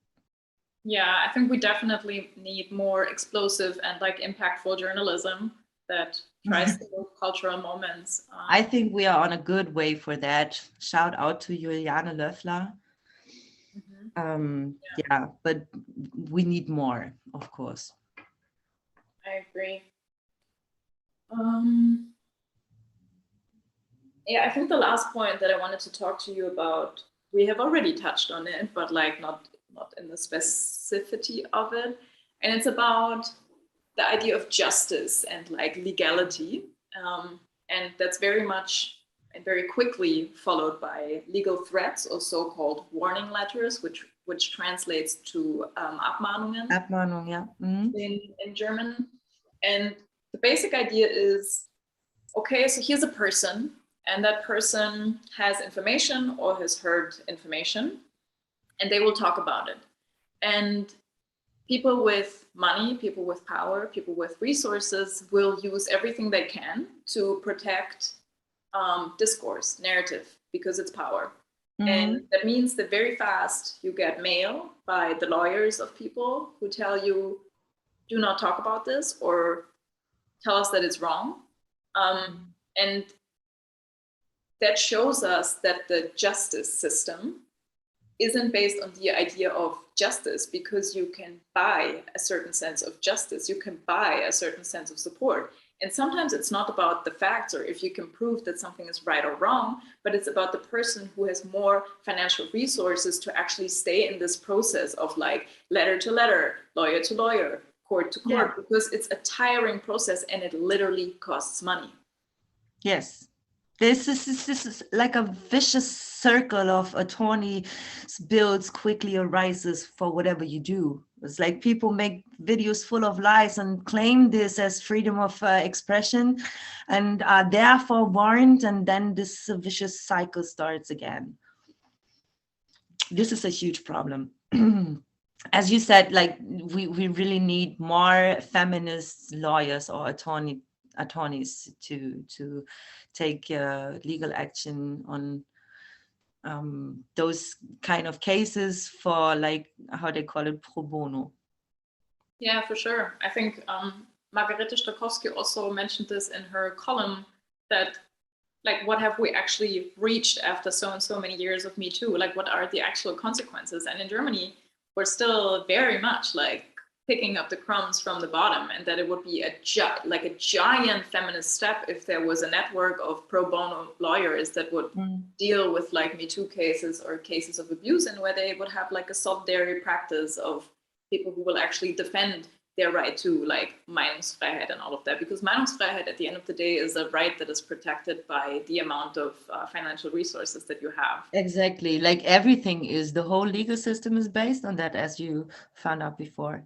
Yeah, I think we definitely need more explosive and like impactful journalism that tries to move cultural moments. I think we are on a good way for that. Shout out to Juliane Löffler. Yeah, but we need more, of course. I agree. Yeah, I think the last point that I wanted to talk to you about, we have already touched on it, but like not in the specificity of it. And it's about the idea of justice and like legality. And that's very much and very quickly followed by legal threats, or so-called warning letters, which translates to Abmahnungen. Abmahnung, yeah. In German. And the basic idea is, okay, so here's a person, and that person has information or has heard information, and they will talk about it. And people with money, people with power, people with resources will use everything they can to protect discourse, narrative, because it's power. And that means that very fast you get mail by the lawyers of people who tell you, do not talk about this, or tell us that it's wrong. And that shows us that the justice system isn't based on the idea of justice, because you can buy a certain sense of justice, you can buy a certain sense of support. And sometimes it's not about the facts or if you can prove that something is right or wrong, but it's about the person who has more financial resources to actually stay in this process of like letter to letter, lawyer to lawyer, court to court, because it's a tiring process and it literally costs money. Yes. This is like a vicious circle of attorney bills quickly arises for whatever you do. It's like people make videos full of lies and claim this as freedom of expression and are therefore warned, and then this vicious cycle starts again. This is a huge problem. As you said, like we really need more feminist lawyers or attorneys to take legal action on those kind of cases for, like, how they call it, pro bono. Yeah, for sure. I think Margarete Stokowski also mentioned this in her column, that like, what have we actually reached after so and so many years of Me Too? Like, what are the actual consequences? And in Germany, we're still very much like picking up the crumbs from the bottom, and that it would be a giant feminist step if there was a network of pro bono lawyers that would deal with like Me Too cases or cases of abuse, and where they would have like a solidarity practice of people who will actually defend their right to like Meinungsfreiheit and all of that, because Meinungsfreiheit at the end of the day is a right that is protected by the amount of financial resources that you have. Exactly, like everything is, the whole legal system is based on that, as you found out before.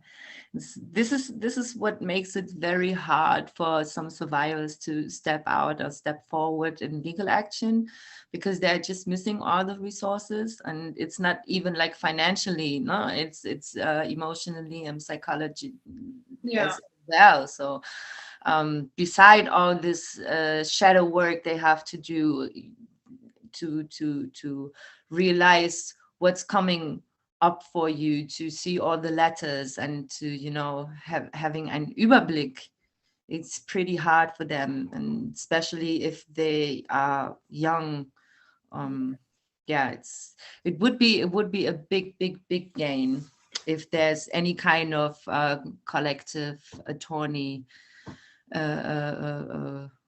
This is what makes it very hard for some survivors to step out or step forward in legal action, because they're just missing all the resources, and it's not even like financially, no, it's emotionally and psychology as well. So beside all this shadow work they have to do to realize what's coming up for you, to see all the letters, and to, you know, having an Überblick, it's pretty hard for them, and especially if they are young. Yeah, it would be a big gain if there's any kind of collective attorney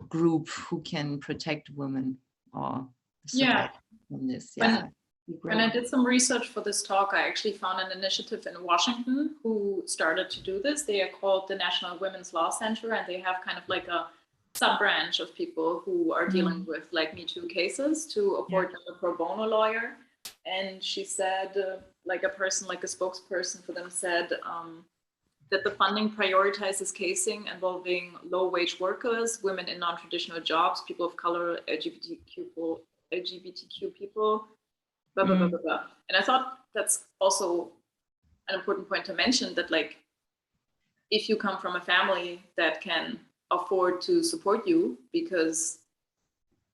group who can protect women or survive from this. Yeah. When I did some research for this talk, I actually found an initiative in Washington who started to do this. They are called the National Women's Law Center, and they have kind of like a sub-branch of people who are dealing with like Me Too cases to afford them a pro bono lawyer. And she said, like a spokesperson for them said, that the funding prioritizes cases involving low-wage workers, women in non-traditional jobs, people of color, LGBTQ people, blah, blah, blah, blah, blah. And I thought that's also an important point to mention, that like, if you come from a family that can afford to support you because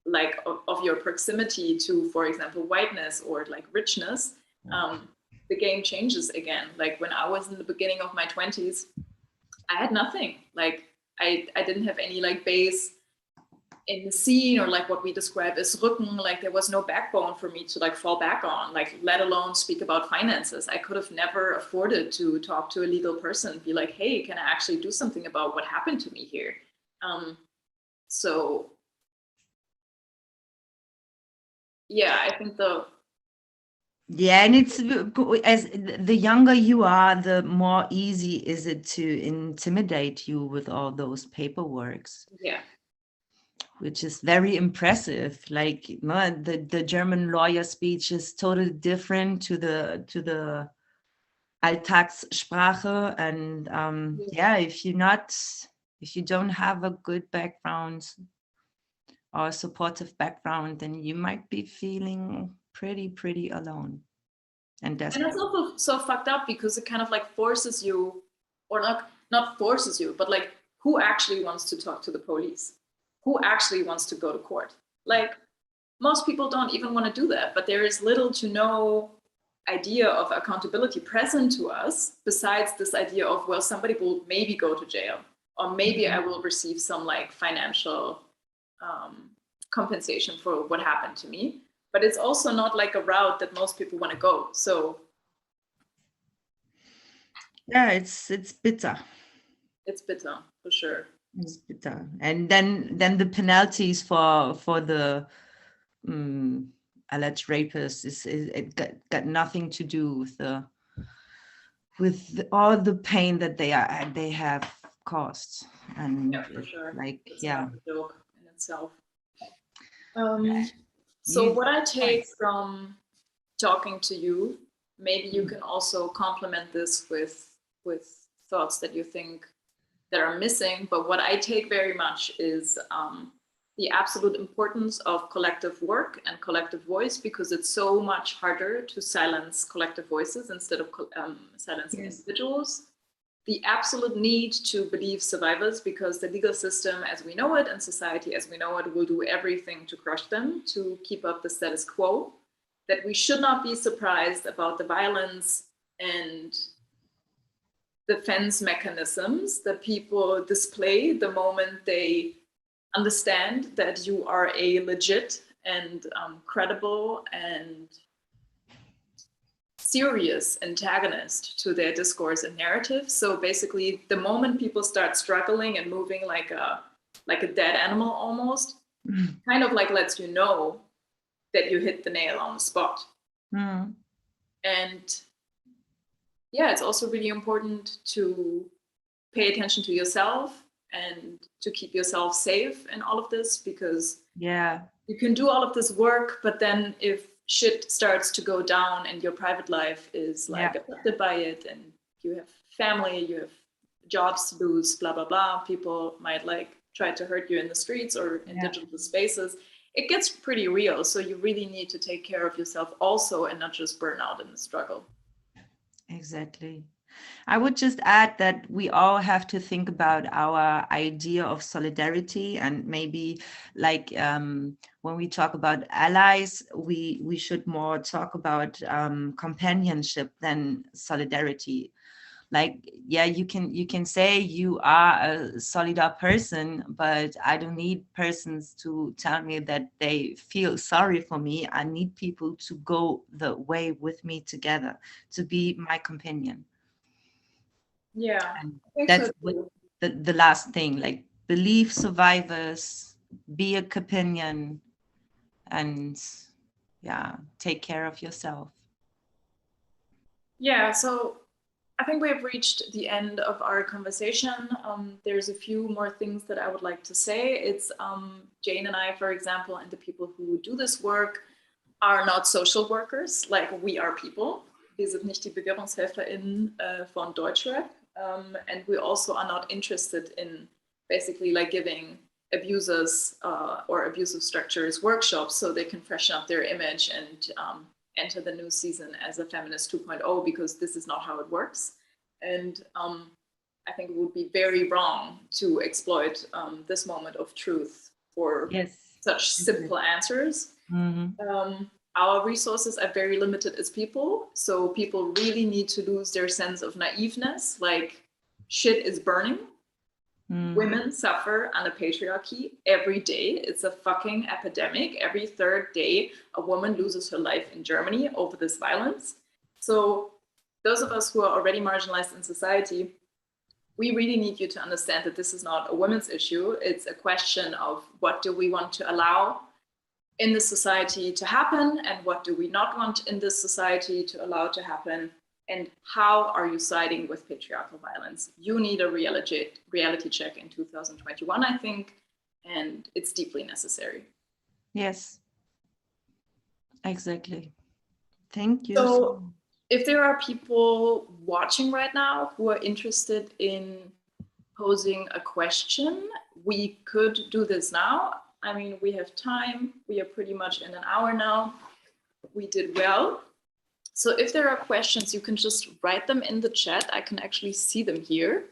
like of your proximity to, for example, whiteness or like richness, the game changes again. Like when I was in the beginning of my 20s, I had nothing. Like I didn't have any like base in the scene, or like what we describe as Rücken. Like there was no backbone for me to like fall back on, like let alone speak about finances. I could have never afforded to talk to a legal person, be like, hey, can I actually do something about what happened to me here? So yeah, I think yeah, and it's, as the younger you are, the more easy is it to intimidate you with all those paperworks. Yeah. Which is very impressive. Like, no, the German lawyer speech is totally different to the Alltagssprache, and yeah, if you don't have a good background or a supportive background, then you might be feeling pretty alone and desperate. And it's also so fucked up because it kind of like forces you, or not forces you, but like, who actually wants to talk to the police? Who actually wants to go to court? Like, most people don't even want to do that, but there is little to no idea of accountability present to us, besides this idea of, well, somebody will maybe go to jail, or maybe I will receive some like financial compensation for what happened to me. But it's also not like a route that most people want to go. So yeah, it's bitter. It's bitter, for sure. It's bitter. And then the penalties for the alleged rapists it got nothing to do with all the pain that they have caused. And yeah, for sure. Like, it's yeah, not a joke in itself. Yeah. So what I take from talking to you, maybe you can also complement this with thoughts that you think that are missing. But what I take very much is the absolute importance of collective work and collective voice, because it's so much harder to silence collective voices instead of silencing individuals. The absolute need to believe survivors, because the legal system as we know it and society as we know it will do everything to crush them, to keep up the status quo. That we should not be surprised about the violence and defense mechanisms that people display the moment they understand that you are a legit and credible and serious antagonist to their discourse and narrative. So basically, the moment people start struggling and moving like a dead animal almost, kind of like lets you know that you hit the nail on the spot. Mm. And yeah, it's also really important to pay attention to yourself and to keep yourself safe in all of this, because you can do all of this work, but then if shit starts to go down and your private life is like affected by it, and you have family, you have jobs to lose, blah, blah, blah, people might like try to hurt you in the streets or in digital spaces, it gets pretty real. So you really need to take care of yourself also and not just burn out in the struggle. Exactly. I would just add that we all have to think about our idea of solidarity, and maybe like when we talk about allies, we should more talk about companionship than solidarity. Like, yeah, you can say you are a solidar person, but I don't need persons to tell me that they feel sorry for me. I need people to go the way with me together, to be my companion. Yeah, And I think that's so. the last thing, like believe survivors, be a companion, and yeah, take care of yourself. Yeah, so I think we have reached the end of our conversation. There's a few more things that I would like to say. It's Jane and I, for example, and the people who do this work are not social workers, like we are people. Wir sind nicht die BewährungshelferInnen von Deutschrap. And we also are not interested in basically like giving abusers or abusive structures workshops so they can freshen up their image and enter the new season as a feminist 2.0, because this is not how it works. And I think it would be very wrong to exploit this moment of truth for such simple answers. Mm-hmm. Our resources are very limited as people, so people really need to lose their sense of naiveness, like shit is burning. Women suffer under patriarchy every day. It's a fucking epidemic. Every third day, a woman loses her life in Germany over this violence. So those of us who are already marginalized in society, we really need you to understand that this is not a women's issue. It's a question of what do we want to allow in this society to happen, and what do we not want in this society to allow to happen, and how are you siding with patriarchal violence? You need a reality check in 2021, I think, and it's deeply necessary. Yes, exactly. Thank you. So if there are people watching right now who are interested in posing a question, we could do this now. I mean, we have time. We are pretty much in an hour now. We did well. So if there are questions, you can just write them in the chat. I can actually see them here.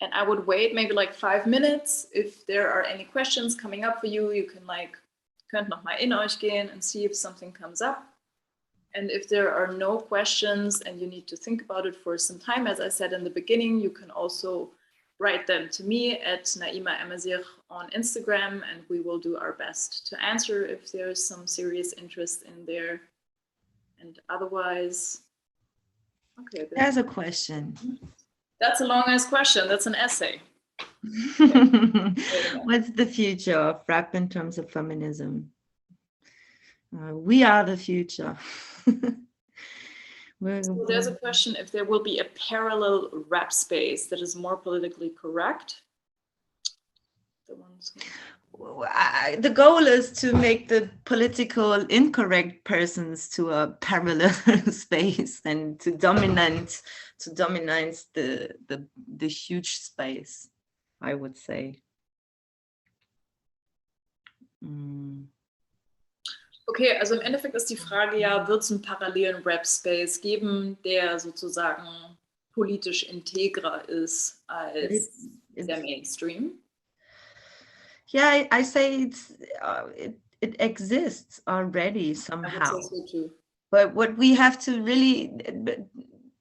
And I would wait maybe like 5 minutes. If there are any questions coming up for you, you can like, könnt noch mal in euch gehen and see if something comes up. And if there are no questions and you need to think about it for some time, as I said in the beginning, you can also write them to me at Naima Amazir on Instagram, and we will do our best to answer if there's some serious interest in there. And otherwise, okay. There's a question. That's a long-ass question. That's an essay. What's the future of rap in terms of feminism? We are the future. So there's a question if there will be a parallel rap space that is more politically correct. The goal is to make the political incorrect persons to a parallel space and to dominate the huge space, I would say. Okay, also im Endeffekt ist die Frage ja, wird es einen parallelen Rap-Space geben, der sozusagen politisch integrer ist als der Mainstream? Yeah, I say it exists already somehow. I would say so too. But what we have to really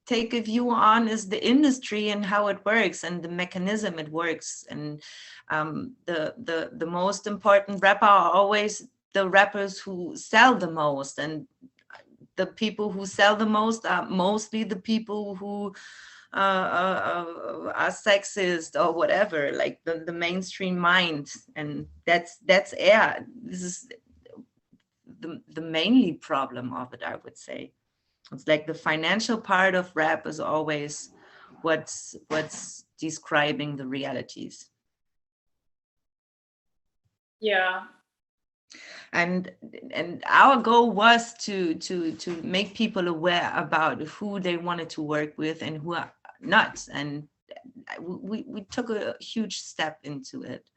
take a view on is the industry and how it works and the mechanism it works. And the most important rapper are always the rappers who sell the most, and the people who sell the most are mostly the people who are sexist or whatever, like the mainstream mind. And that's this is the mainly problem of it, I would say. It's like the financial part of rap is always what's describing the realities. Yeah. And our goal was to make people aware about who they wanted to work with and who are not. And we took a huge step into it.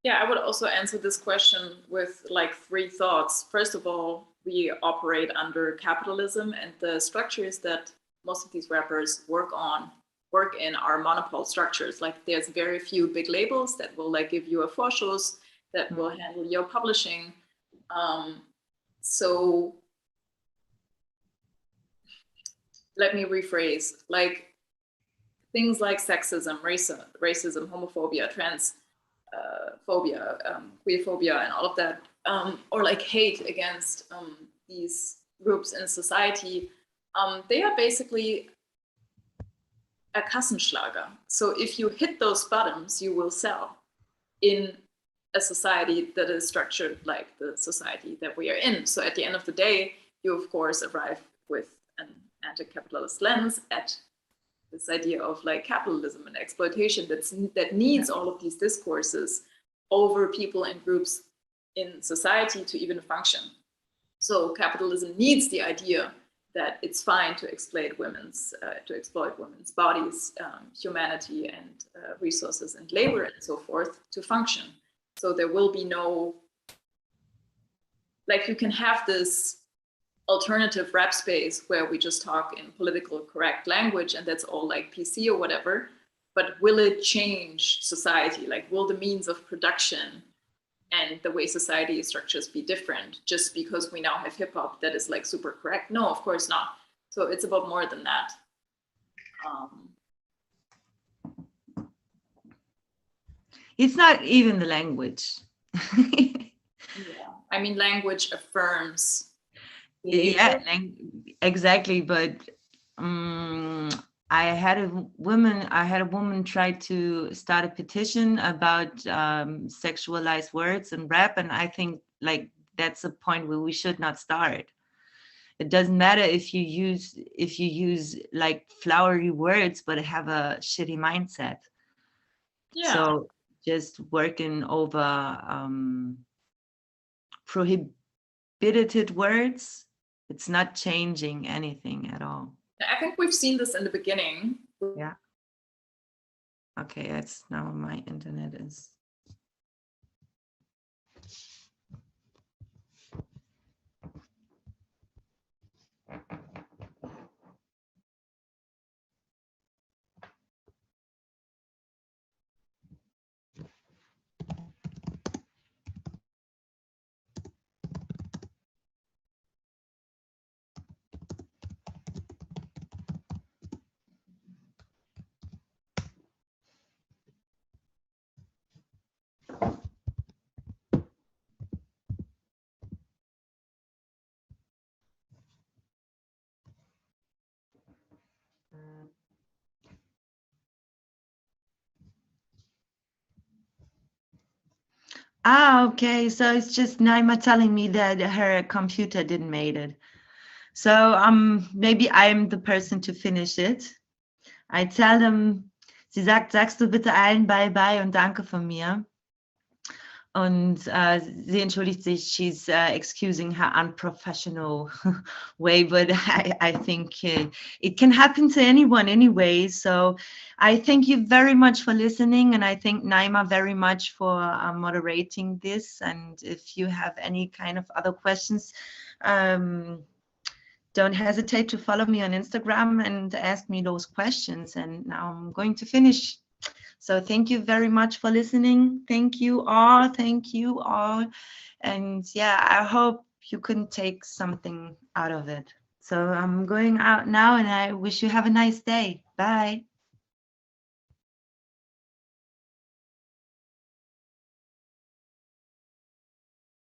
Yeah, I would also answer this question with like 3 thoughts. First of all, we operate under capitalism, and the structures that most of these rappers work in are monopole structures. Like there's very few big labels that will like give you a Vorschuss, that will handle your publishing. So let me rephrase, like things like sexism, racism, homophobia, transphobia, queerphobia, and all of that, or like hate against these groups in society, they are basically a Kassenschlager. So if you hit those buttons, you will sell in a society that is structured like the society that we are in. So at the end of the day, you of course arrive with an anti-capitalist lens at this idea of like capitalism and exploitation that needs all of these discourses over people and groups in society to even function. So capitalism needs the idea that it's fine to exploit women's bodies, humanity, and resources and labor and so forth to function. So there will be no, like you can have this alternative rap space where we just talk in political correct language and that's all like PC or whatever, but will it change society? Like will the means of production and the way society structures be different just because we now have hip hop that is like super correct? No, of course not. So it's about more than that. It's not even the language. Yeah, I mean, language affirms. Yeah, exactly. But I had a woman try to start a petition about sexualized words in rap, and I think like that's a point where we should not start. It doesn't matter if you use like flowery words but have a shitty mindset. Yeah. So just working over prohibited words, it's not changing anything at all. I think we've seen this in the beginning. Yeah. Okay, that's now my internet is. Okay, so it's just Naima telling me that her computer didn't make it. So maybe I'm the person to finish it. I tell them, sie sagst du bitte allen bye und danke von mir. Und sie entschuldigt sich, she's excusing her unprofessional way, but I think it can happen to anyone anyway. So I thank you very much for listening, and I thank Naima very much for moderating this. And if you have any kind of other questions, don't hesitate to follow me on Instagram and ask me those questions. And now I'm going to finish. So thank you very much for listening. Thank you all. Thank you all. And yeah, I hope you can take something out of it. So I'm going out now, and I wish you have a nice day. Bye.